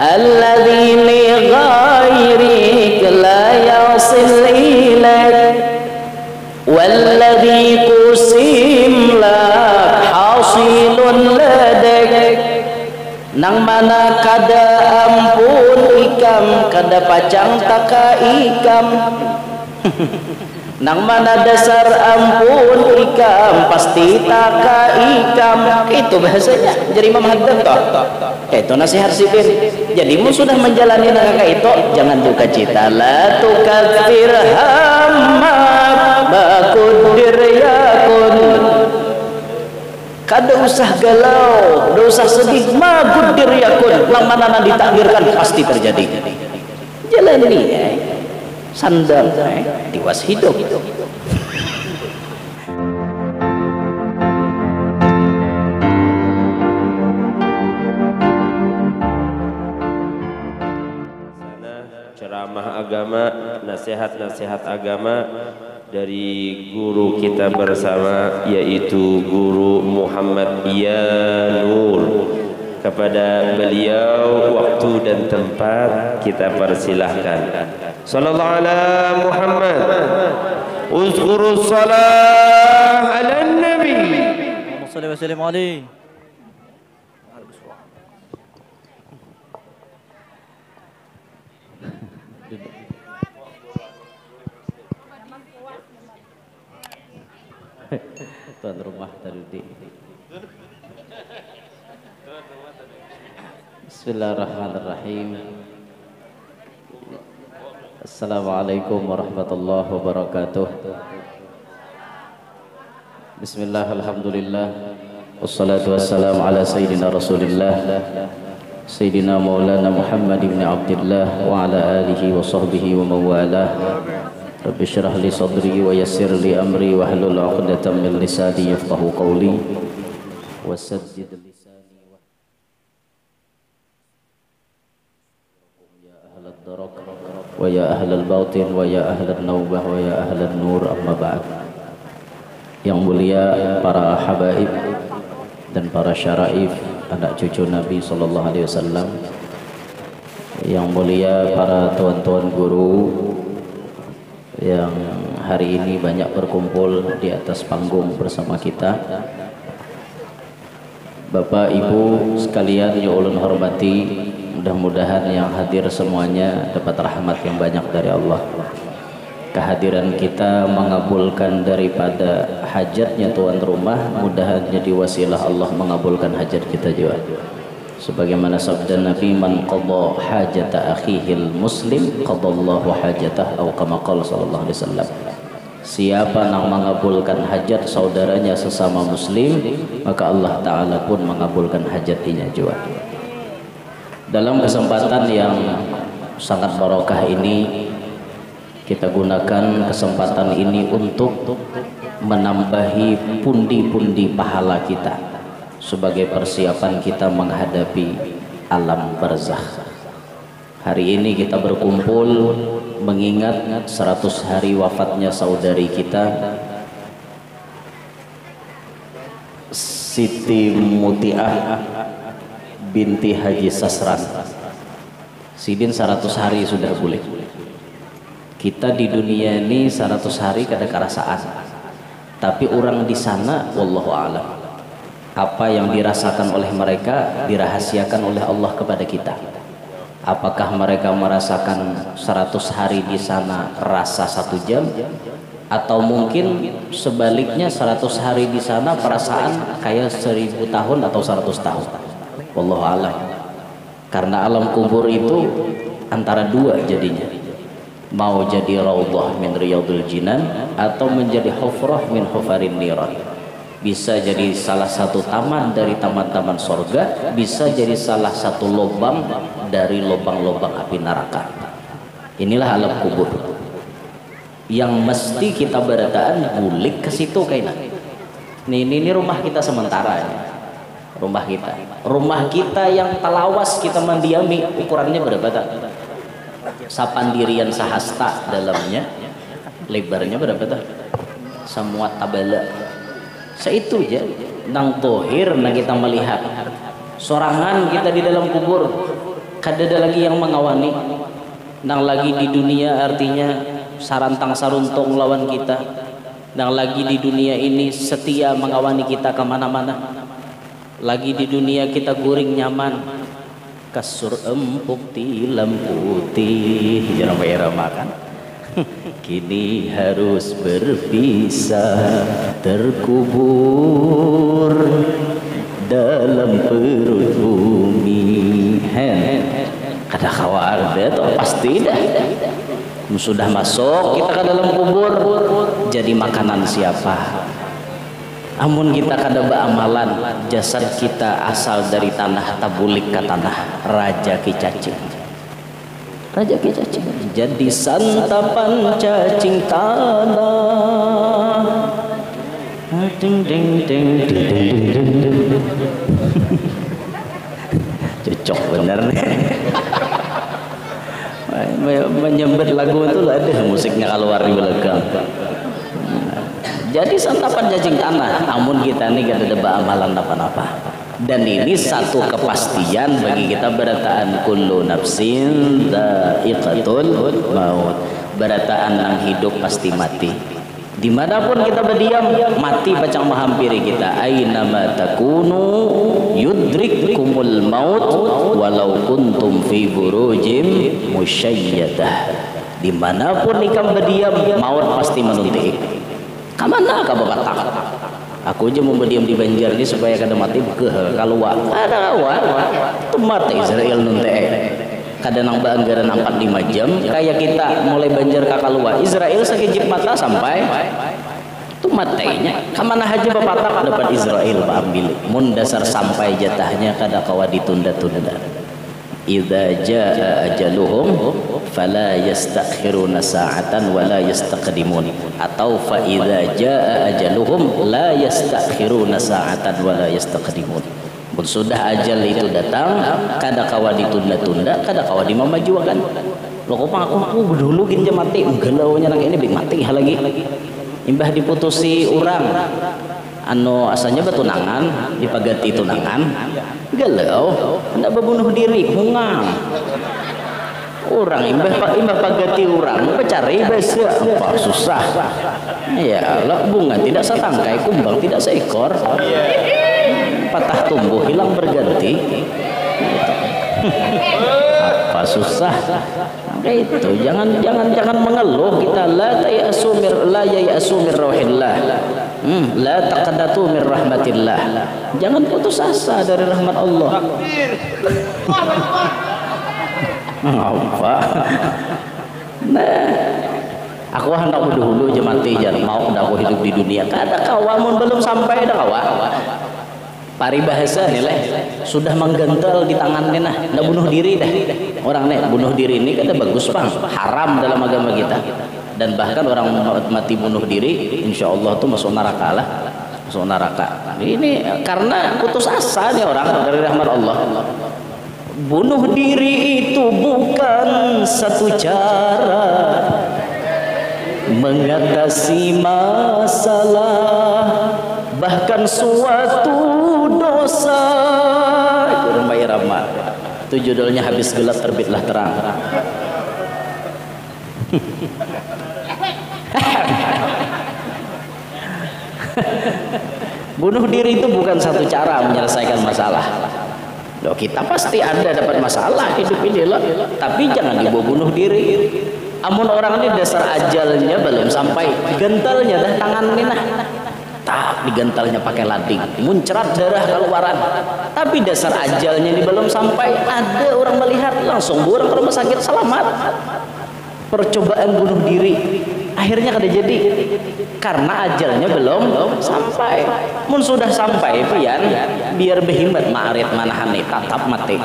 alladzi li ghairik la yasil ilaik walladzi qusim lak hasilun ladaik. Nang mana kada ampun ikam kada pacang taka ikam nang mana dasar ampun ikam pasti taka ikam. Itu bahasanya jadi Imam Haddad toh. Itu nasihat sipin. Jadi mu sudah menjalani nangka itu jangan duka cita, la tukathir hamma bakudir yakun. Kada usah galau, kada usah sedih, ma gudir yakun. Nang mana ditakdirkan pasti terjadi. Jalani sandal tiwas hidup. Ceramah agama, nasihat-nasihat agama dari guru kita bersama, yaitu Guru Muhammad Yanur. Kepada beliau waktu dan tempat kita persilahkan. Sallallahu ala Muhammad. Uzkurus salah ala Nabi. Sallallahu alaihi wasallam. Tuan rumah tadi. Bismillahirrahmanirrahim. Assalamualaikum warahmatullahi wabarakatuh. Bismillah, alhamdulillah, wassalatu wassalamu ala sayyidina rasulillah sayyidina maulana Muhammad ibn Abdillah wa ala alihi wa sahbihi wa mawalah. Rabbi syrah li sadri wa yassir li amri wa hlul 'uqdatam min lisani yafqahu qawli wa saddid lisani ya ahlal darak wa ya ahlal batin wa ya ahlal nawbah wa ya ahlal nur, amma ba'd. Yang mulia para habaib dan para syaraif, anak cucu Nabi sallallahu alaihi wasallam, yang mulia para tuan-tuan guru yang hari ini banyak berkumpul di atas panggung bersama kita, Bapak Ibu sekalian yang ulun hormati, mudah-mudahan yang hadir semuanya dapat rahmat yang banyak dari Allah. Kehadiran kita mengabulkan daripada hajatnya tuan rumah, mudahan jadi wasilah Allah mengabulkan hajat kita juga. Sebagaimana sabda Nabi, man qadha hajata akhihil muslim qadallahu hajatah, atau kama qala sallallahu alaihi wasallam. Siapa yang mengabulkan hajat saudaranya sesama muslim, maka Allah taala pun mengabulkan hajatinya juga. Dalam kesempatan yang sangat barokah ini, kita gunakan kesempatan ini untuk menambahi pundi-pundi pahala kita sebagai persiapan kita menghadapi alam barzakh. Hari ini kita berkumpul mengingat 100 hari wafatnya saudari kita Siti Mutiah binti Haji Sasran. Sidin 100 hari sudah boleh. Kita di dunia ini 100 hari kada kerasaan, tapi orang di sana wallahu a'lam, apa yang dirasakan oleh mereka dirahasiakan oleh Allah kepada kita. Apakah mereka merasakan 100 hari di sana rasa 1 jam, atau mungkin sebaliknya 100 hari di sana perasaan kayak 1000 tahun atau 100 tahun. Wallahu a'lam. Karena alam kubur itu antara dua jadinya, mau jadi raudhah min riyadul jinan atau menjadi hufrah min hufarin niran. Bisa jadi salah satu taman dari taman-taman sorga, bisa jadi salah satu lubang dari lubang-lubang api neraka. Inilah alam kubur yang mesti kita berataan bulik ke situ kayaknya. Ini rumah kita sementara ya. Rumah kita yang talawas kita mendiami, ukurannya berapa tak? Sapandirian sahasta dalamnya, lebarnya berapa tak? Semua tabala seitu aja. Nang tohir nang kita melihat sorangan kita di dalam kubur, kadada lagi yang mengawani nang lagi di dunia, artinya sarantang saruntung lawan kita, nang lagi di dunia ini setia mengawani kita kemana-mana, lagi di dunia kita guring nyaman kasur empuk tilam putih jarang bayar makan. Kini harus berpisah, terkubur dalam perut bumi. Kada khawatir itu pasti dah. Sudah masuk kita ke dalam kubur, jadi makanan siapa? Amun kita kada beramalan, jasad kita asal dari tanah, tabulik ke tanah raja kicacing. Raja kicacing jadi santapan cacing tanah. Ding ding ding ding ding ding. Cocok bener nih. Menyembet lagu itu ada musiknya keluar di belakang. Jadi santapan cacing tanah. Amun kita nih gak ada amalan apa-apa. Dan ini satu kepastian bagi kita, berataan kullu nafsin dha'iqatul maut. Berataan nang hidup pasti mati. Dimanapun kita berdiam, mati pacang menghampiri kita. Aina ma takunu yudrikkumul maut walau kuntum fi burujim musyayyadah. Dimanapun ikam berdiam, maut pasti menuntik. Kamana ka babatak? Aku aja mau berdiam di Banjar ini supaya kada mati bekeh kalua. Ada kawan, itu mati Israel nunte. Kada nang anggaran 4-5 jam kayak kita mulai Banjar ke kalua. Israel sakejip mata sampai itu matainya. Kamana haja bapatak dapat Israel Pak ambil. Mun dasar sampai jatahnya kada kawa ditunda-tunda. Idza jaa ajaluhum fala yastakhiruna sa'atan wa la yastaqdimun, atau fa idza jaa ajaluhum la yastakhiruna sa'atan wa la yastaqdimun. Mun sudah ajal itu datang, kada kawa ditunda-tunda, kada kawa dimamajuakan. Lo kok aku dulu gin je mati, galaunya nang ini big mati lagi. Imbah diputusi urang anu asalnya betunangan dipagati tunangan galau hendak berbunuh diri hungang orang imbah pagati orang cari bahasa apa susah ya lah, bunga tidak setangkai, kumbang tidak seekor, patah tumbuh hilang berganti. Apa susah kayak itu. Jangan mengeluh kita. La ya'asu mir rauhillah, la taqnatu min rahmatillah. Jangan putus asa dari rahmat Allah. Apa? Nah, aku hendak dulu aja mati, jangan mau aku hidup di dunia. Kada kawamun belum sampai dah kawa. Paribahasa nilai sudah menggental di tangannya nah, nggak bunuh diri dah. Orang nih bunuh diri ini kada bagus bang, haram dalam agama kita. Dan bahkan orang mati bunuh diri, insya Allah tuh masuk neraka lah, masuk neraka. Ini karena putus asa nih orang dari rahmat Allah. Bunuh diri itu bukan satu cara mengatasi masalah, bahkan suatu dosa. Rumah Irama itu judulnya, habis gelap terbitlah terang. Bunuh diri itu bukan satu cara menyelesaikan masalah. Loh, kita pasti ada dapat masalah hidup ini loh, tapi jangan dibawa bunuh diri. Amun orang ini dasar ajalnya belum sampai, gentalnya dah tangan ini nah, tak digentalnya pakai lading, muncrat darah keluaran, tapi dasar ajalnya ini belum sampai. Ada orang melihat langsung buang ke rumah sakit selamat. Percobaan bunuh diri akhirnya kada jadi karena ajalnya belum sampai. Mun sudah sampai pian biar behimat ma'arit manahane tatap mati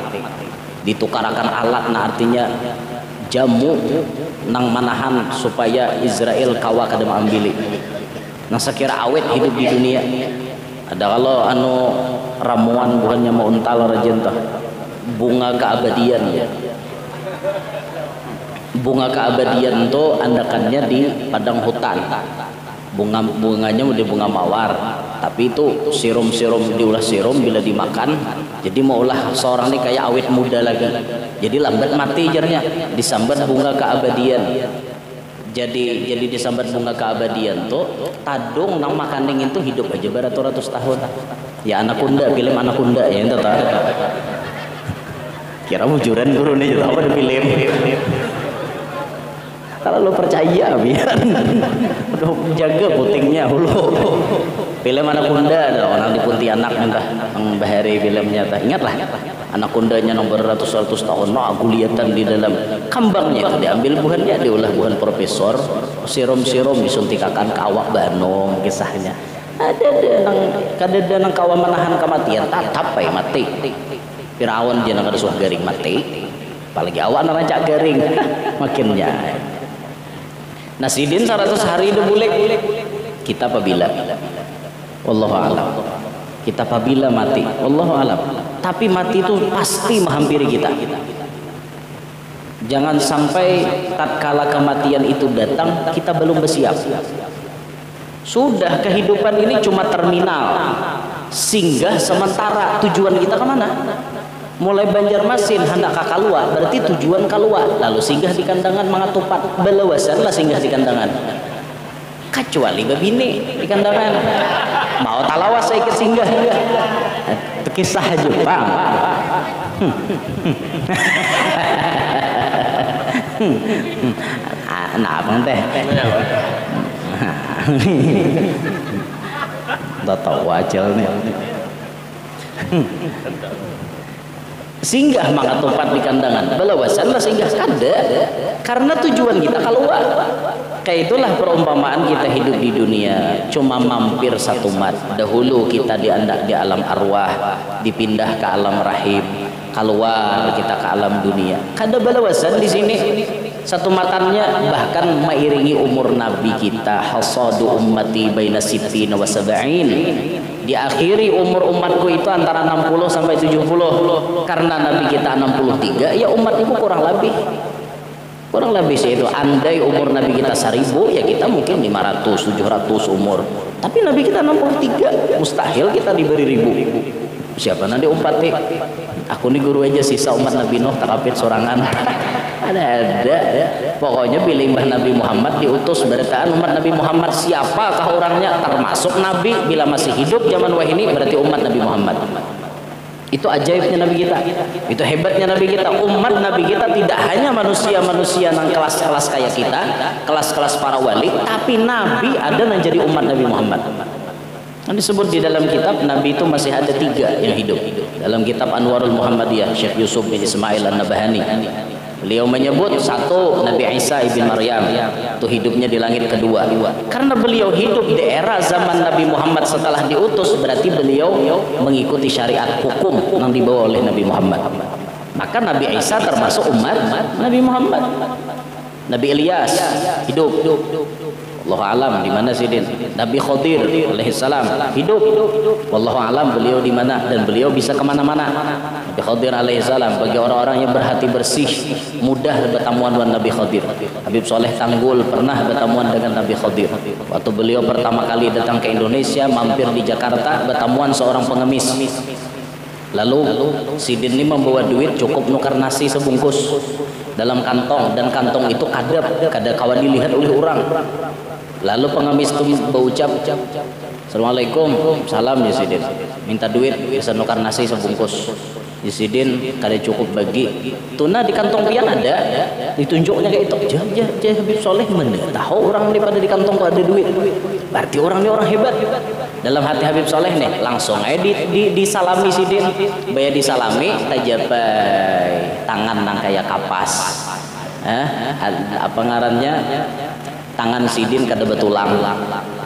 ditukarakan alat, nah artinya jamu nang manahan supaya Israel kawa kada ambil. Nah sekira awet hidup di dunia. Ada kalau anu ramuan bukannya mau untal rajin bunga keabadian ya. Bunga keabadian itu andakannya di padang hutan. Bunganya udah bunga mawar. tapi itu sirum diulah sirum bila dimakan jadi maulah seorang ini kayak awet muda lagi, jadi lambat mati jarnya, disambat bunga keabadian. Jadi disambat bunga keabadian tuh tadung nang makaning itu hidup aja beratus-ratus tahun. Ya Anaconda, film Anaconda ya ente tahu. Kira bujuran guru nih tahu ada film. Kalau lo percaya biar udah jaga putingnya hulu. Film Anaconda ada orang di Pontianak entah bahari filmnya tah. Ingatlah Anacondanya nomor ratus-ratus tahun no aku lihatan di dalam kambangnya itu diambil buahnya diolah buah profesor, serum disuntikan ke awak banong kisahnya. Ada nang kawa menahan kematian tatap ya mati. Firaun dia nang ada suah garing mati. Apalagi awak nang rancak garing makinnya. Nah sidin 100 hari itu boleh kita apabila wallahu alam kita apabila mati wallahu alam, tapi mati itu pasti menghampiri kita. Jangan sampai tatkala kematian itu datang kita belum bersiap. Sudah kehidupan ini cuma terminal, singgah sementara. Tujuan kita kemana? Mulai Banjarmasin hendak ke Kalua, berarti tujuan Kalua, lalu singgah di kandangan mangatupat, belawasan lah singgah di kandangan. Kecuali babine di kandangan, mau talawas saya ikut singgah. Itu kisah Jepang. Nah abang teh, tak tahu wajal nih. Singgah maka tempat di kandangan belawasan lah singgah ada karena tujuan kita keluar. Kayak itulah perumpamaan kita hidup di dunia cuma mampir satu mat. Dahulu kita diandak di alam arwah, dipindah ke alam rahim, keluar kita ke alam dunia. Kada belawasan di sini satu matannya bahkan mengiringi umur Nabi kita, hasadu ummati baina sittina wa sab'in. Diakhiri umur umatku itu antara 60 sampai 70. Karena Nabi kita 63, ya umat itu kurang lebih sih itu. Andai umur Nabi kita 1000, ya kita mungkin 500, 700 umur. Tapi Nabi kita 63, mustahil kita diberi 1000. Siapa nanti umpati? Aku nih guru aja sisa umat Nabi Nuh takapit sorangan. ada pokoknya pilih Mbah Nabi Muhammad diutus beritaan umat Nabi Muhammad. Siapakah orangnya? Termasuk Nabi bila masih hidup zaman wahini berarti umat Nabi Muhammad. Itu ajaibnya Nabi kita, itu hebatnya Nabi kita. Umat Nabi kita tidak hanya manusia-manusia yang kelas-kelas kayak kita, kelas-kelas para wali, tapi Nabi ada yang jadi umat Nabi Muhammad. Disebut di dalam kitab Nabi itu masih ada 3 yang hidup. Dalam kitab Anwarul Muhammadiyah Syekh Yusuf bin Ismail An-Nabahani, beliau menyebut 1 Nabi Isa ibn Maryam itu hidupnya di langit kedua. Karena beliau hidup di era zaman Nabi Muhammad setelah diutus, berarti beliau mengikuti syariat hukum yang dibawa oleh Nabi Muhammad. Maka Nabi Isa termasuk umat Nabi Muhammad. Nabi Ilyas hidup. Wallahu alam di mana sidin. Nabi Khadir alaihissalam hidup. Wallahu alam beliau di mana dan beliau bisa kemana-mana. Nabi Khadir alaihissalam bagi orang-orang yang berhati bersih mudah bertemuan dengan Nabi Khadir. Habib Soleh Tanggul pernah bertemuan dengan Nabi Khadir. Waktu beliau pertama kali datang ke Indonesia mampir di Jakarta bertemuan seorang pengemis. Lalu sidin ini membawa duit cukup nukar nasi sebungkus dalam kantong, dan kantong itu kada kawan dilihat oleh orang. Lalu pengemis itu berucap, Assalamualaikum, salam ya sidin, minta duit bisa nukar nasi sebungkus. Ya sidin kada cukup bagi tuna di kantong pian ada, ditunjuknya kayak itu. Jah Habib Soleh mana tahu orang daripada di kantong ada duit, berarti orang ini orang hebat. Dalam hati Habib Soleh nih langsung disalami sidin, bayar disalami tajabai tangan nang kayak kapas. Apa ngarannya? Tangan sidin kada betulang.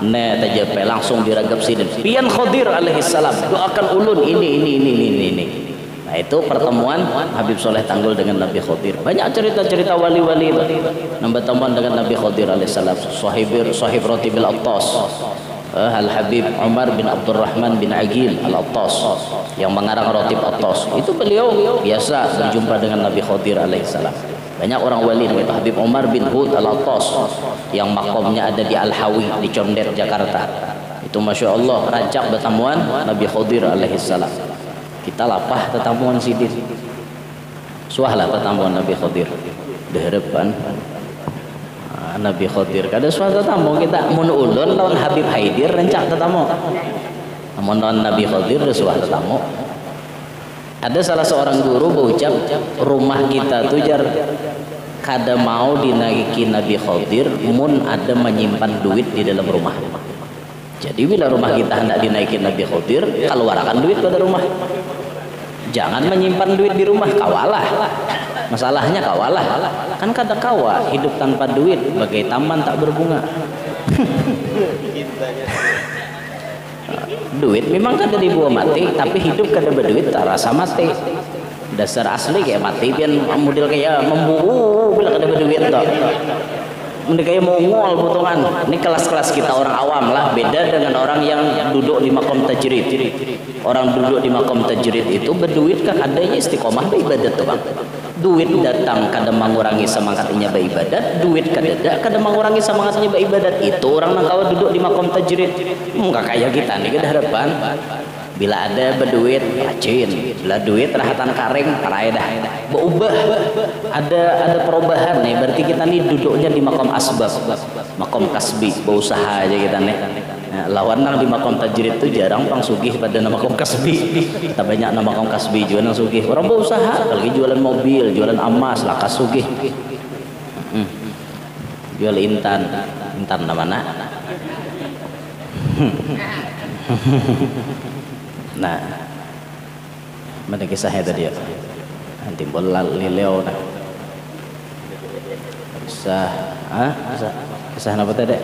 Nah tajabai langsung diragap sidin. Pian Khadir alaihissalam doakan ulun ini. Nah itu pertemuan Habib Soleh Tanggul dengan Nabi Khadir. Banyak cerita-cerita wali-wali itu bertemuan dengan Nabi Khadir alaihissalam. Sahib Rotibil Attas, Al-Habib Umar bin Abdurrahman bin Agil Al-Attas yang mengarang Rotib Attas. Itu beliau biasa berjumpa dengan Nabi Khadir alaihissalam. Banyak orang wali namanya Habib Umar bin Hud Al-Attas yang makomnya ada di Al-Hawi di Condet Jakarta. Itu Masya Allah rancak bertamuan Nabi Khidir alaihissalam. Kita lapah tetamuan sidin. Suahlah tetamuan Nabi Khidir. Diharapan Nabi Khidir kada suatu tamu kita mun ulun lawan Habib Haidir rencak tetamu. Namun lawan Nabi Khidir suah tetamu. Ada salah seorang guru berucap rumah kita tuh jar kada mau dinaiki Nabi Khidir mun ada menyimpan duit di dalam rumah. Jadi bila rumah kita hendak dinaikin Nabi Khidir, keluarkan duit pada rumah. Jangan menyimpan duit di rumah, kawalah. Masalahnya kawalah. Kan kata kawa, hidup tanpa duit bagai taman tak berbunga. Duit memang kada dibawa mati, tapi hidup kada berduit tak rasa mati. Dasar asli kayak mati pian model kayak membuuh bila kada berduit toh. Ini kayak mau ngol potongan. Ini kelas-kelas kita orang awam lah, beda dengan orang yang duduk di makom tajrid. Orang duduk di makom tajrid itu berduit kan adanya istiqomah beribadat tuh bang. Duit datang kadang mengurangi semangatnya beribadat, duit kadang mengurangi semangatnya beribadat. Itu orang yang kau duduk di makom tajrid. Muka kayak kita nih kita harapan. Bila ada berduit rajin, bila duit rahatan karing parai dah. Berubah, ada perubahan nih. Berarti kita nih duduknya di makom asbab, makom kasbi, berusaha aja kita nih. Nah, lawan nang di makom tajrid itu jarang pang sugih pada nama makom kasbi. Kita banyak nama makom kasbi jualan sugih. Orang berusaha, lagi jualan mobil, jualan emas, lakas sugih. Jual intan mana? Nah, mana kisahnya tadi ya? Nanti bola lileo nah. Kisah apa tadi?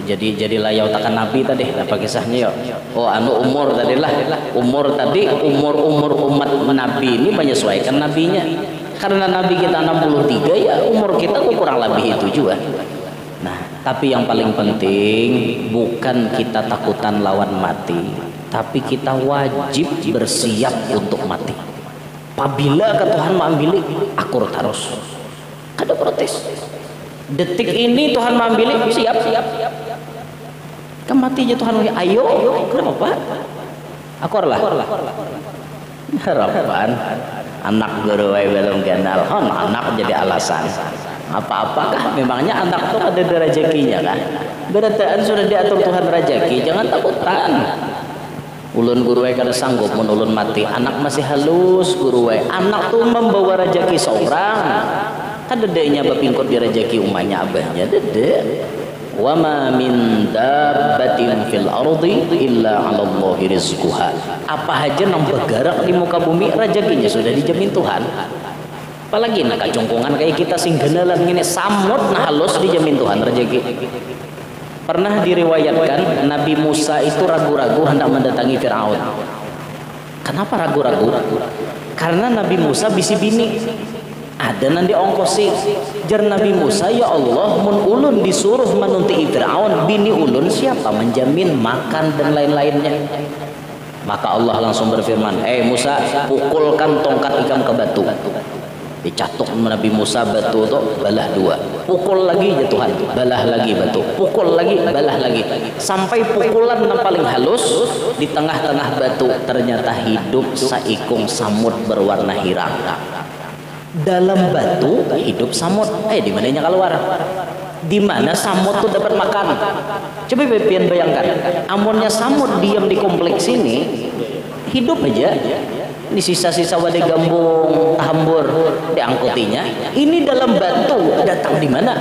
Jadi layau takkan Nabi tadi. Apa kisahnya ya? Oh, umur tadi lah. Umur umat Nabi ini menyesuaikan nabinya. Karena Nabi kita 63 ya umur kita kurang lebih itu juga. Nah, tapi yang paling penting bukan kita takutan lawan mati, tapi kita wajib bersiap untuk mati. Apabila ke Tuhan mengambil, akur terus. Kada protes. Detik ini Tuhan mengambil, siap. Kematinya Tuhan, ayo, kenapa? Akurlah. Harapan anak guru belum kenal, anak jadi alasan. Apa-apakah memangnya anak itu ada rezekinya kan? Berataan sudah diatur Tuhan rezeki, jangan takutan. Ulun guru kada sanggup mun ulun mati, anak masih halus guru anak tuh membawa rezeki seorang. Kan dedenya bapingkot di rezeki umahnya abahnya dede. Wa ma min dabbatin fil ardi illa 'ala Allahi rizquha. Apa aja yang bergerak di muka bumi rezekinya sudah dijamin Tuhan. Apalagi nak kacungkungan kayak kita sing genelan ngene samut nah halus dijamin Tuhan rezeki. Pernah diriwayatkan Nabi Musa itu ragu-ragu hendak mendatangi Firaun. Kenapa ragu-ragu? Karena Nabi Musa bisi bini. Ada nanti ongkosi. Jar Nabi Musa, ya Allah, mun ulun disuruh menunti Firaun, bini ulun siapa menjamin makan dan lain-lainnya? Maka Allah langsung berfirman, Musa, pukulkan tongkat ikam ke batu. Dicatuk Nabi Musa batu itu balah dua, pukul lagi ya Tuhan, balah lagi batu, pukul lagi, balah lagi, sampai pukulan yang paling halus di tengah-tengah batu ternyata hidup saikung samut berwarna hirang. Dalam batu hidup samut. Di mananya keluar? Di mana samut tuh dapat makan? Coba pian bayangkan, amunnya samut diam di kompleks ini, hidup aja. Ini sisa-sisa wadai gambung, hambur diangkutinya. Ini dalam batu, datang di mana?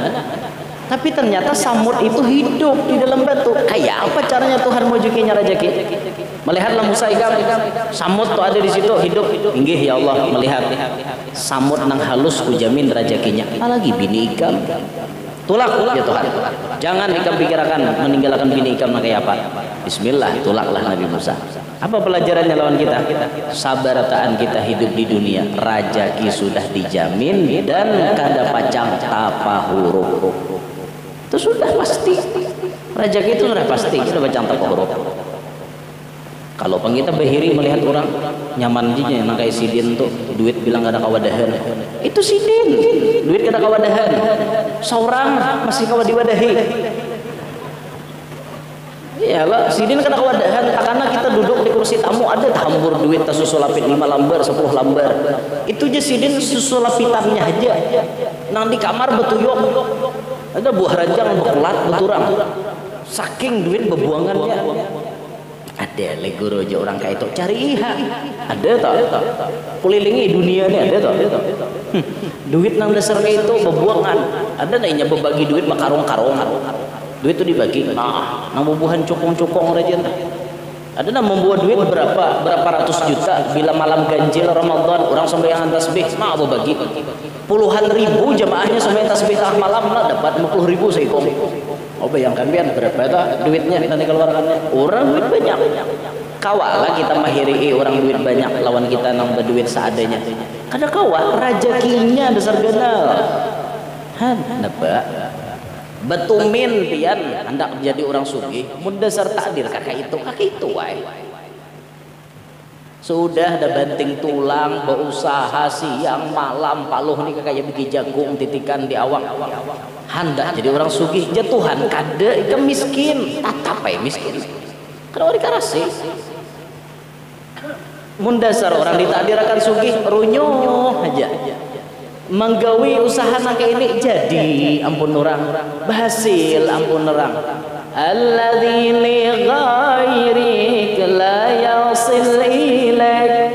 Tapi ternyata samut itu hidup di dalam batu. Kayak apa caranya Tuhan mojokinya rezeki? Melihatlah Musa ikam, samut tuh ada di situ hidup. Inggih ya Allah, melihat samut nang halus kujamin rezekinya. Apalagi bini ikam. Tulak ya Tuhan. Jangan ikam pikirkan meninggalkan bini ikam kayak apa. Bismillah, tulaklah Nabi Musa. Apa pelajarannya lawan kita? Sabarataan kita hidup di dunia, rezeki sudah dijamin dan kada pacang tapa huruf. Itu sudah pasti. Rezeki itu sudah pasti, sudah pacang tapa huruf. Kalau kita behiri melihat orang nyaman aja yang kayak sidin tuh duit bilang gak ada kawadahan, itu sidin, duit gak ada kawadahan, seorang masih kawadiwadahi. Iyalah, sidin kan kewadahan, karena kita duduk di kursi tamu ada tambur duit susul lapit 5 lembar, 10 lembar. Itu aja sidin susul lapitannya aja. Nang di kamar betuyuk. Ada buah ranjang bekelat beturang. Saking duit bebuangannya. Ada legoro aja orang kayak itu cari iha. Ada tak? Kulilingi dunia ini ada tak? Duit nang dasar kayak itu bebuangan. Ada nanya berbagi duit makarong-karong. Duit itu dibagi. Nah, nang bubuhan cukong-cukong aja. Ada nang membuat duit berapa ratus juta bila malam ganjil Ramadan orang sembahyang tasbih mah apa bagi puluhan ribu jamaahnya sembahyang tasbih tengah malam lah dapat 50 ribu seikong. Oh bayangkan biar berapa itu duitnya nanti keluarkannya orang duit banyak kawala kita mahiri orang duit banyak lawan kita nang berduit seadanya kada kawa rajakinya dasar ganal han napa betumin pian hendak menjadi orang sugih mun dasar takdir kakak itu wae sudah ada banting tulang berusaha siang malam paluh nih kayak biji jagung titikan di awak hendak jadi orang sugih jatuhan kada ke miskin tatap miskin kada dikarasi mun dasar orang ditakdirkan sugih runyuh aja menggawi usaha nangka ini jadi ampun orang berhasil ampun orang alladzi li ghairik la yasil ilaik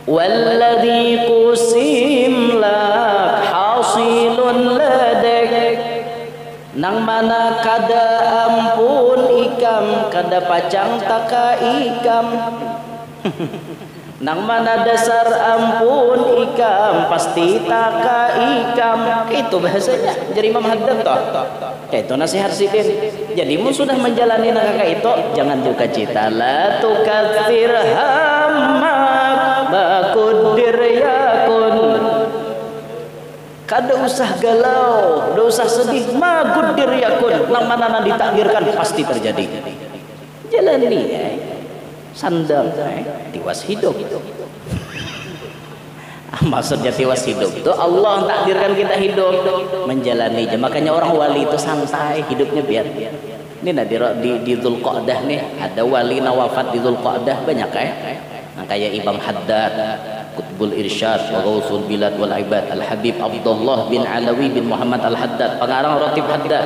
walladzi qusim lak hasilun ladak nang mana kada ampun ikam kada pacang taka ikam nang mana dasar ampun ikam pasti taka ikam itu bahasanya jadi Imam Haddad toh itu nasihat sidin jadi mu sudah menjalani nangka itu jangan duka cita la tukatsir hammak bakudir yakun kada usah galau kada usah sedih ma kudir yakun nang mana nang ditakdirkan pasti terjadi jalani sandal tiwas hidup maksudnya tiwas hidup itu Allah takdirkan kita hidup menjalani aja makanya orang wali itu santai hidupnya biar ini nah di Dzulqa'dah nih ada wali nawafat di Dzulqa'dah banyak nah kayak Imam Haddad Qutbul Irsyad wa Ghausul Bilad wal Ibad Al-Habib Abdullah bin Alawi bin Muhammad Al-Haddad pengarang Ratib Haddad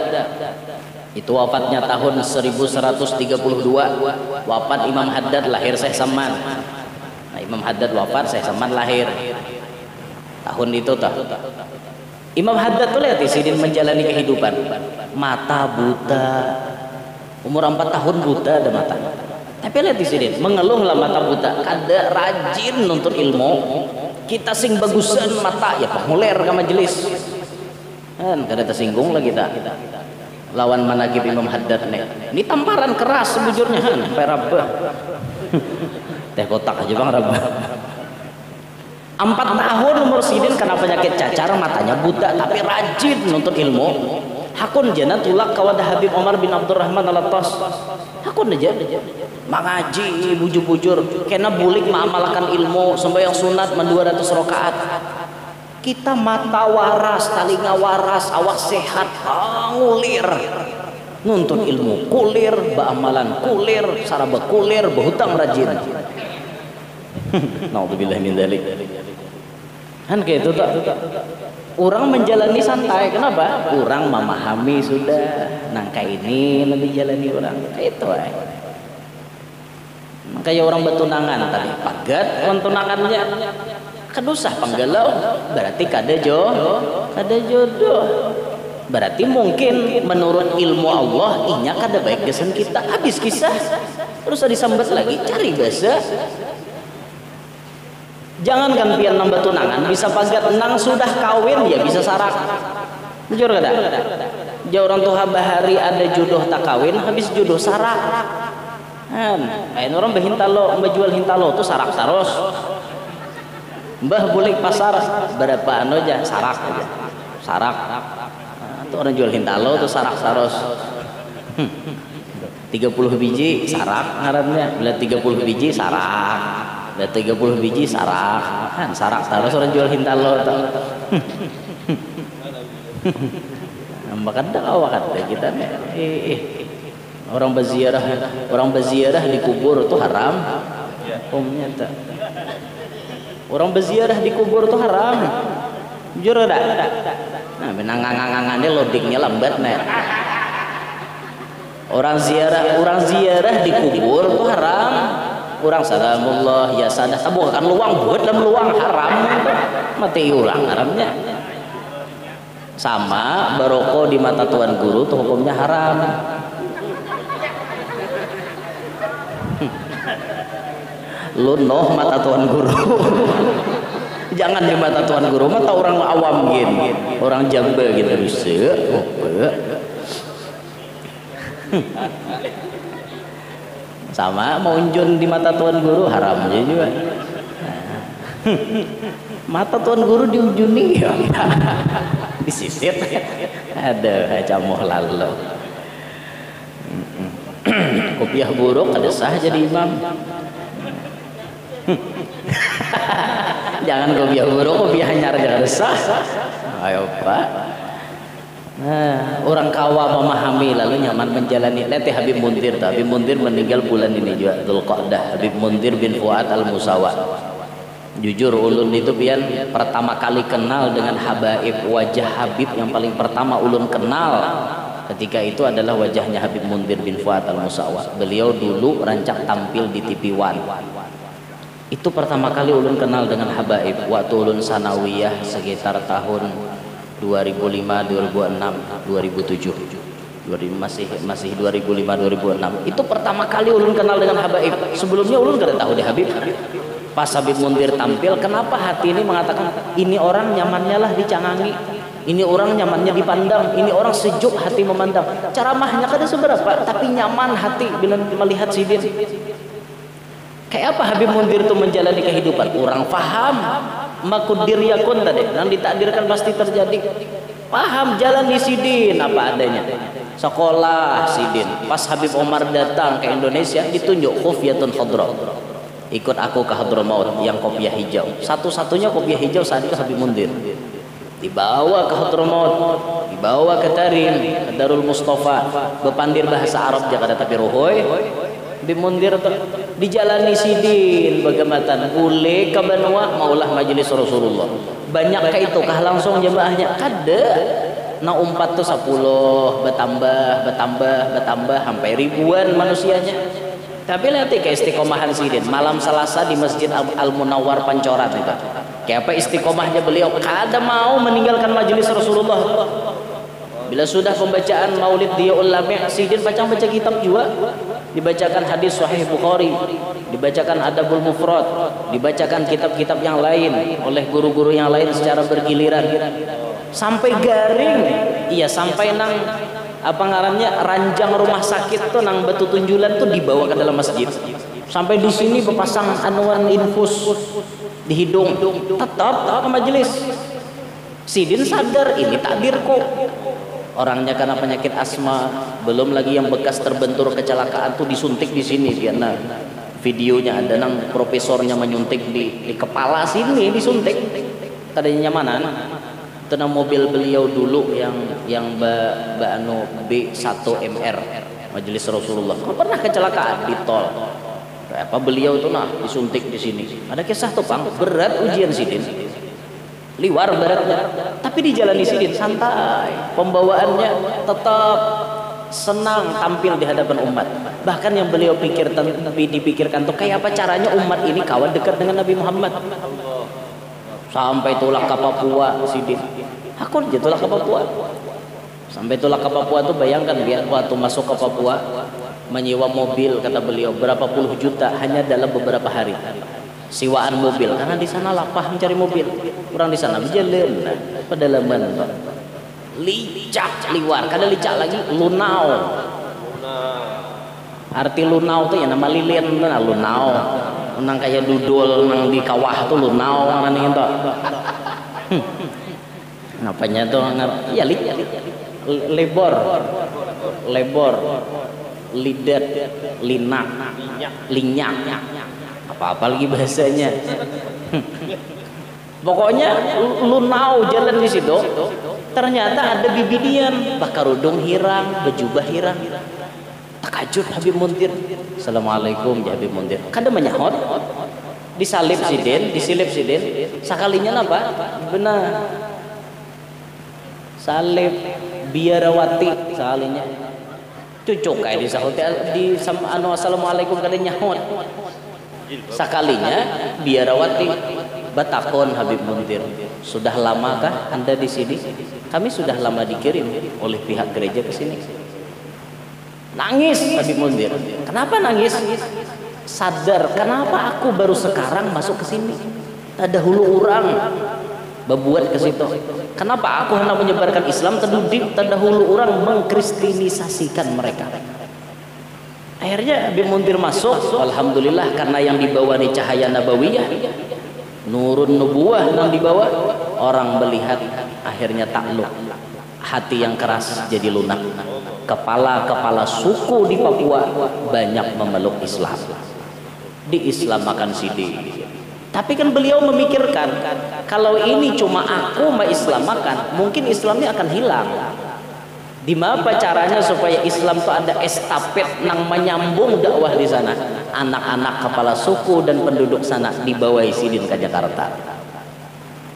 itu wafatnya tahun 1132 wafat Imam Haddad lahir Syekh Saman nah Imam Haddad wafat Syekh Saman lahir tahun itu Imam Haddad tuh lihat sidin menjalani kehidupan mata buta umur 4 tahun buta ada mata tapi lihat sidin mengeluhlah mata buta kada rajin nuntut ilmu kita sing bagusan mata ya penguler ke majelis kan kada tersinggung lah kita lawan managib Imam Haddad nih ini tamparan keras sebujurnya sampai rabah teh kotak aja bang rabah 4 tahun umur sidin kena penyakit cacar matanya buta tapi rajin nuntut ilmu hakun jana tulak kawadah Habib Omar bin Abdurrahman Al-Attas hakun aja mengaji bujur-bujur kena bulik mengamalkan ilmu sembahyang sunat 200 rakaat kita mata waras, talinga waras, awak sehat, ngulir nuntut ilmu, kulir, ba'amalan kulir, saraba kulir, berhutang rajin na'udzubillah min dzalik kan kayak itu tak orang menjalani santai, kenapa? orang memahami sudah nangka ini lebih jalani orang kayak itu kayak orang bertunangan tadi pagat tunangannya kedusah penggalau berarti kada jodoh berarti mungkin menurut ilmu Allah inya kada baik desan kita habis kisah terus disambat lagi cari bahasa jangan kan pian nambah tunangan bisa pagat nang sudah kawin ya bisa sarak jujur kada jauh orang tuha bahari ada jodoh tak kawin habis jodoh sarak kain orang behintalo menjual hintalo tuh sarak saros mbah bulik pasar berapa anu aja sarak aja sarak itu orang jual hintalo tuh sarak saros 30 biji sarak ngarannya bila 30 biji sarak bila 30 biji sarak kan sarak saros orang jual hintalo tuh bahkan dah awak kata kita Orang berziarah di kubur itu haram. Hukumnya tak. Orang berziarah di kubur itu haram. Jujur ada. Nah, benang-angan-angannya loadingnya lambat nih. Orang ziarah di kubur itu haram. Orang salamullah ya sadah tabu akan luang buat dalam luang haram. Mati ulang haramnya. Sama baroko di mata tuan guru itu hukumnya haram. Lunoh mata tuan guru. Jangan di mata tuan guru, mata orang awam gini, orang Jambe gitu bisa. Sama mau unjun di mata tuan guru haram juga. Mata tuan guru diunjuni ya. Disisit. Ada camoh lalu. Kopiah buruk ada sah jadi imam. Jangan kopiah buruk, kopiah nyar jangan sah. Ayo Pak. Nah, orang kawa memahami lalu nyaman menjalani. Lihat Habib Munzir, Habib Munzir meninggal bulan ini juga Dzulqa'dah. Habib Munzir bin Fuad Al-Musawa. Jujur ulun itu pian pertama kali kenal dengan habaib, wajah Habib yang paling pertama ulun kenal ketika itu adalah wajahnya Habib Munzir bin Fuad Al-Musawa. Beliau dulu rancak tampil di TV One. Itu pertama kali ulun kenal dengan habaib waktu ulun sanawiyah sekitar tahun 2005, 2006, 2007. Masih 2005, 2006. Itu pertama kali ulun kenal dengan habaib. Sebelumnya ulun gak tahu deh Habib. Pas Habib Munzir tampil, kenapa hati ini mengatakan ini orang nyamannya lah dicangangi, ini orang nyamannya dipandang, ini orang sejuk hati memandang. Ceramahnya kada seberapa, tapi nyaman hati bila melihat sidin. Kayak apa Habib Munzir itu menjalani kehidupan? Orang paham makudir yakun tadi, yang ditakdirkan pasti terjadi. Paham jalan di sidin apa adanya. Sekolah sidin. Pas Habib Omar datang ke Indonesia ditunjuk khufyatun khadra. Ikut aku ke Hadramaut yang kopiah hijau. Satu-satunya kopiah hijau saat itu Habib Munzir. Dibawa ke Hadramaut, dibawa ke Tarim, ke Darul Mustafa, bepandir bahasa Arab jaga tapi rohoy. Habib Munzir dijalani sidin bagamatan boleh ke Banua maulah majelis Rasulullah. Banyak ke itu kah langsung jemaahnya kada. Nah umpat tuh 10 bertambah sampai ribuan manusianya. Tapi lihat ke istiqomahan sidin malam Selasa di Masjid Al-Munawwar Pancoran itu. Kayak apa istiqomahnya beliau kada mau meninggalkan majelis Rasulullah. Bila sudah pembacaan Maulid Diyaul Lami' sidin baca kitab juga. Dibacakan hadis Sahih Bukhari, dibacakan Adabul Mufrad, dibacakan kitab-kitab yang lain oleh guru-guru yang lain secara bergiliran. Sampai garing. Iya, sampai nang apa ngarannya ranjang rumah sakit tuh nang batu tunjulan tuh dibawa ke dalam masjid. Sampai di sini berpasang anuan infus di hidung. Tetap ke majelis. Sidin sadar ini takdir kok. Orangnya karena penyakit asma, belum lagi yang bekas terbentur kecelakaan tuh disuntik di sini dia. Nah, videonya ada nang profesornya menyuntik di kepala sini disuntik. Tadinya nyamanan. Tenang mobil beliau dulu yang anu B1MR Majelis Rasulullah. Kok pernah kecelakaan di tol? Apa beliau itu nah disuntik di sini. Ada kisah tuh Pang, berat ujian sidin. Liwar beratnya, tapi dijalani sidin santai. Pembawaannya tetap senang tampil di hadapan umat. Bahkan yang beliau dipikirkan tuh kayak apa caranya umat ini kawan dekat dengan Nabi Muhammad. Sampai tulak ke Papua sidin. Aku aja tulak ke Papua. Sampai tulak ke Papua tuh bayangkan biar waktu masuk ke Papua menyewa mobil kata beliau berapa puluh juta hanya dalam beberapa hari. Siwaan mobil karena di sana lapah mencari mobil. Orang di sana berjalan pedalaman licak liwar kada licak lagi lunau. Arti lunau tuh ya nama lilin nah lunau. Nang kayak dudul nang di kawah tuh lunau nang itu. Napanya tuh ya lebor lidat linak linyak apa lagi bahasanya. Pokoknya lunau jalan di situ. Ternyata ada bibidian, bakar kerudung hirang, bejubah hirang. Takajud Habib Muntir. Assalamualaikum ya Habib Muntir. Kada menyahot. Disalib sidin, disilip sidin. Sakalinya apa? Benar. Salib biarawati sakalinya. Cucuk kayak disahut di assalamualaikum kada nyahot. Sakalinya biarawati batakon Habib Muntir. Sudah lamakah Anda di sini? Kami sudah lama dikirim oleh pihak gereja ke sini. Nangis Habib Muntir. Kenapa nangis? Sadar kenapa aku baru sekarang masuk ke sini. Tadahulu orang berbuat ke situ. Kenapa aku hendak menyebarkan Islam tadahulu orang mengkristenisasikan mereka. Akhirnya Habib Muntir masuk. Alhamdulillah karena yang dibawa nih cahaya nabawiyah, nurun nubuwah yang dibawa, orang melihat akhirnya takluk. Hati yang keras jadi lunak. Kepala-kepala suku di Papua banyak memeluk Islam. Diislamakan Sidi. Tapi kan beliau memikirkan, kalau ini cuma aku mengislamakan, mungkin Islamnya akan hilang. Di mana caranya supaya Islam itu ada estafet nang menyambung dakwah di sana? Anak-anak kepala suku dan penduduk sana dibawa Sidin ke Jakarta.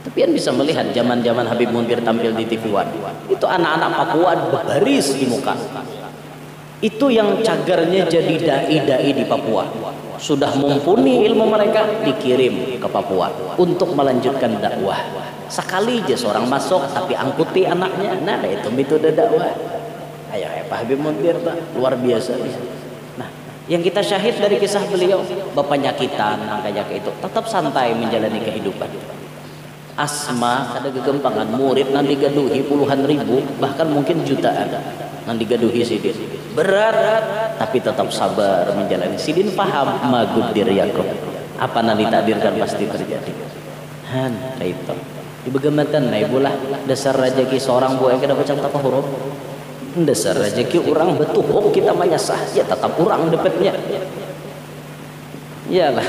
Tapi yang bisa melihat zaman-zaman Habib Muntir tampil di TV One, itu anak-anak Papua berbaris di muka. Itu yang cagarnya jadi dai-dai di Papua. Sudah mumpuni ilmu mereka, dikirim ke Papua untuk melanjutkan dakwah. Sekali aja seorang masuk tapi angkuti anaknya, nah itu metode dakwah. Ayo Pak Habib Muntir luar biasa. Nah, yang kita syahid dari kisah beliau, bapak nyakitan, angkanya kayak itu, tetap santai menjalani kehidupan. Asma ada kegempangan, murid nanti gaduhi puluhan ribu, bahkan mungkin jutaan nanti gaduhi Sidin. Berat, tapi tetap sabar menjalani. Sidin paham magudir Yakub, apa nanti takdirkan pasti terjadi. Han, itu di begamatan naibulah dasar rezeki seorang buah yang kita baca tanpa huruf. Dasar rezeki orang betuhuk kita menyasah, ya tetap orang dapatnya. Iyalah.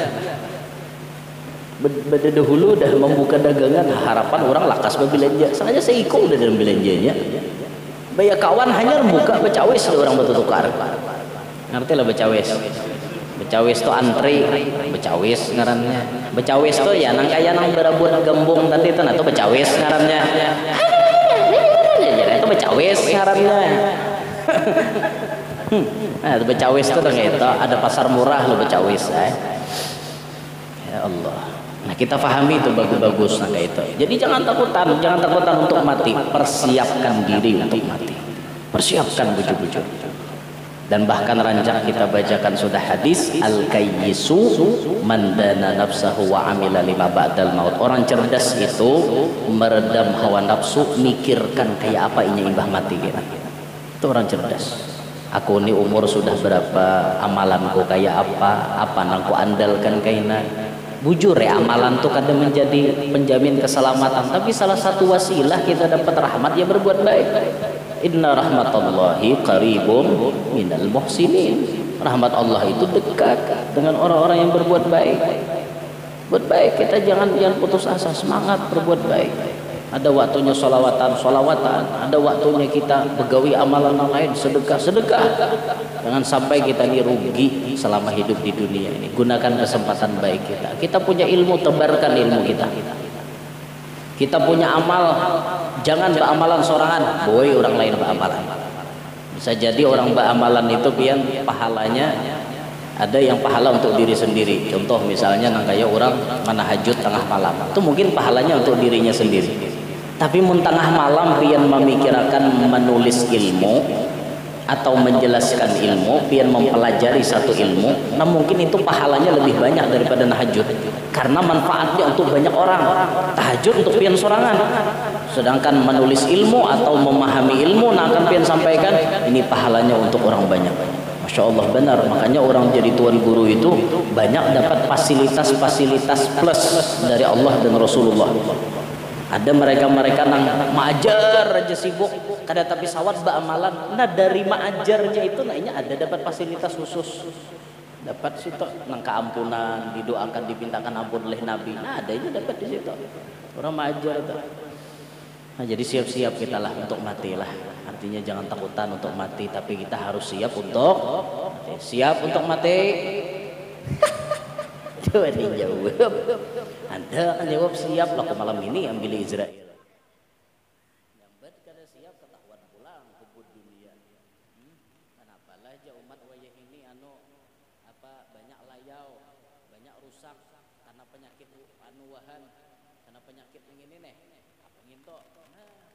Dahulu dah membuka dagangan, harapan orang lakas berbelanja. Sengaja saya ikut udah dalam belanjanya. Banyak kawan hanya buka becawis orang bertukar. Ngerti lah becawis. Becawis tu antri, becawis ngarannya. Becawis tu ya nang kaya nang berabut gembung tadi tu atau becawis ngarannya. Jadi itu becawis ngarannya. Nah, itu becawis tu dong itu ada pasar murah lo becawis. Ya Allah. Nah kita pahami itu bagus-bagus nah kayak itu. Jadi jangan takutan untuk mati. Persiapkan diri untuk mati. Persiapkan buju-buju. Dan bahkan rancak kita bacakan sudah hadis al-kayyisu man dana nafsahu wa amila lima ba'dal maut. Orang cerdas itu meredam hawa nafsu, mikirkan kayak apa ini imbah mati kita. Itu orang cerdas. Aku ini umur sudah berapa, amalanku kayak apa nangku andalkan kaina. Bujur ya amalan tuh kadang menjadi penjamin keselamatan, tapi salah satu wasilah kita dapat rahmat ya berbuat baik. Inna rahmatallahi qaribum minal muhsinin. Rahmat Allah itu dekat dengan orang-orang yang berbuat baik. Buat baik, kita jangan putus asa, semangat berbuat baik. Ada waktunya solawatan, ada waktunya kita begawi amalan lain, sedekah. Jangan sampai kita dirugi selama hidup di dunia ini. Gunakan kesempatan baik kita. Kita punya ilmu, tebarkan ilmu kita. Kita punya amal, jangan beramalan sorangan, boy orang lain beramalan. Bisa jadi orang beramalan itu pian pahalanya ada yang pahala untuk diri sendiri. Contoh misalnya kayak orang manahajud tengah malam, itu mungkin pahalanya untuk dirinya sendiri. Tapi mun tengah malam pian memikirkan menulis ilmu atau menjelaskan ilmu, pian mempelajari satu ilmu, nah mungkin itu pahalanya lebih banyak daripada tahajud karena manfaatnya untuk banyak orang. Tahajud untuk pian sorangan, sedangkan menulis ilmu atau memahami ilmu nah akan pian sampaikan ini pahalanya untuk orang banyak. Masya Allah benar, makanya orang jadi tuan guru itu banyak dapat fasilitas-fasilitas plus dari Allah dan Rasulullah. Ada mereka nang mengajar aja sibuk kada tapi sawat amalan. Nah dari mengajarnya itu nanya ada dapat fasilitas khusus, dapat situ nang keampunan, didoakan dipintakan ampun oleh Nabi. Nah ada itu dapat di situ orang mengajar itu. Nah, jadi siap-siap kita lah untuk mati lah. Artinya jangan takutan untuk mati, tapi kita harus siap untuk mati. Siap untuk mati. Coba dijawab. Anda akan jawab siap lah malam ini ambil Israel. Nyambat kada siap ketahuan pulang kubur dunia. Kenapa lah aja umat wayah ini banyak layau, banyak rusak karena penyakit wahan, karena penyakit ini nih.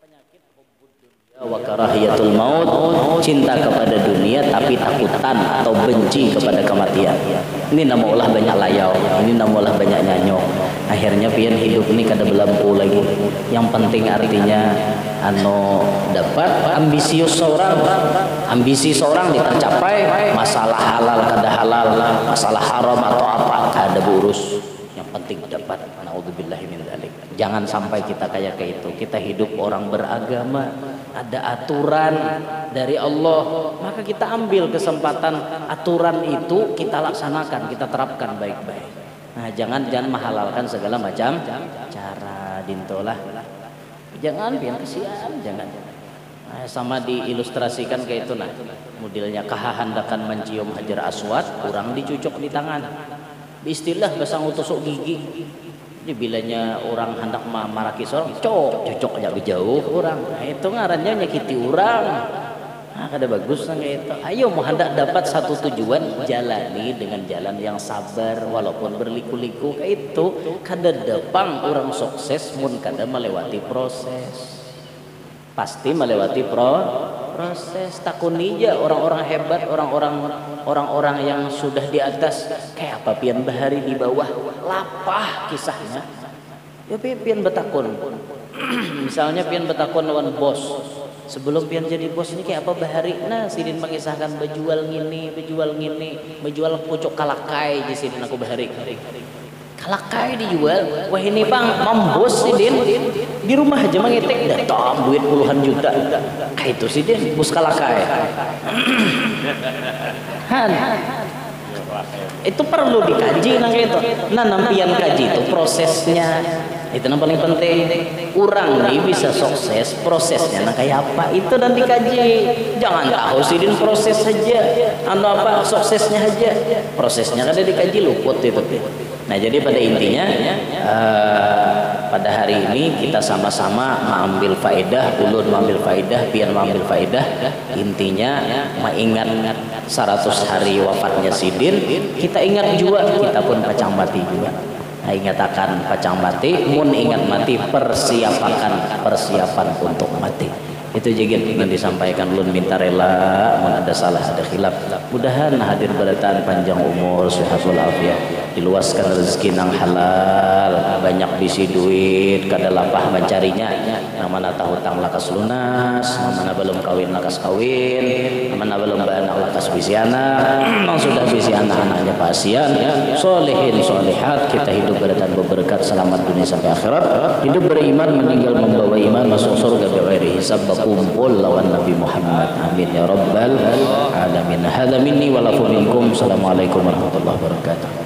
Penyakit hubbud dunya wa karahiyatul maut, cinta kepada dunia tapi takutan atau benci kepada kematian. Ini namanya banyak layau, ini namanya banyak nyanyok. Akhirnya pian hidup ini kada belampu lagi. Yang penting artinya dapat ambisi seorang tercapai, masalah halal kada halal, masalah haram atau apa kada berurus. Yang penting dapat. Naudzubillahi min dzalik. Jangan sampai kita kayak itu. Kita hidup orang beragama, ada aturan dari Allah, maka kita ambil kesempatan aturan itu kita laksanakan, kita terapkan baik-baik. Nah, jangan menghalalkan segala macam cara dintolah. Jangan biar kesian, jangan. Nah, sama diilustrasikan kayak itu nah. Modelnya kahandakan mencium hajar aswad, kurang dicucuk di tangan. Istilah basang tusuk gigi. Jadi bilanya orang hendak maraki seorang, cocok aja jauh orang. Nah, itu ngarannya nyakiti orang. Nah, kada bagus kayak itu. Ayo mau hendak dapat satu tujuan, jalani dengan jalan yang sabar walaupun berliku-liku kayak itu. Kada depang orang sukses mun kada melewati proses. Pasti melewati proses. Takuni aja orang-orang hebat, orang-orang yang sudah di atas kayak apa pian bahari di bawah lapah kisahnya. Ya pian betakun. Misalnya pian betakun lawan bos. Sebelum pian jadi bos ini kayak apa bahari? Nah, sidin mengisahkan bejual ngini, bejual pucuk kalakai di sini aku bahari. Kalakai dijual, wah ini bang mambos sih din di rumah aja mengetek datang duit puluhan juta, kayak itu sih din bus kalakai. Itu perlu dikaji nang itu. Nah nampian kaji itu prosesnya, itu yang paling penting. Kurang nih bisa sukses prosesnya nah kayak apa itu dan dikaji. Jangan tahu sih din proses saja, suksesnya aja, prosesnya kada dikaji luput itu. Nah jadi pada intinya pada hari ini kita sama-sama mengambil faedah, ulun mengambil faedah, pian mengambil faedah. Intinya mengingat 100 hari wafatnya Sidin, kita ingat juga kita pun pacang mati juga. Nah, ingat akan pacang mati, mun ingat mati persiapan untuk mati. Itu juga yang disampaikan ulun minta rela mun ada salah ada khilaf. Mudahan hadir berataan panjang umur sehatul afiat, diluaskan rezeki nang halal, banyak bisi duit kada lapah mencarinya. Nang mana tahu tang lakas lunas, nang mana belum kawin lakas kawin, nang mana belum baanak lakas bisi anak, nang sudah bisi anak-anaknya pasian, solehin solehat. Kita hidup berataan berberkat selamat dunia sampai akhirat, hidup beriman meninggal membawa iman masuk surga bighairi hisab, kumpul lawan Nabi Muhammad. Amin ya rabbal alamin. Hadza minni wa lakum minkum. Assalamualaikum warahmatullahi wabarakatuh.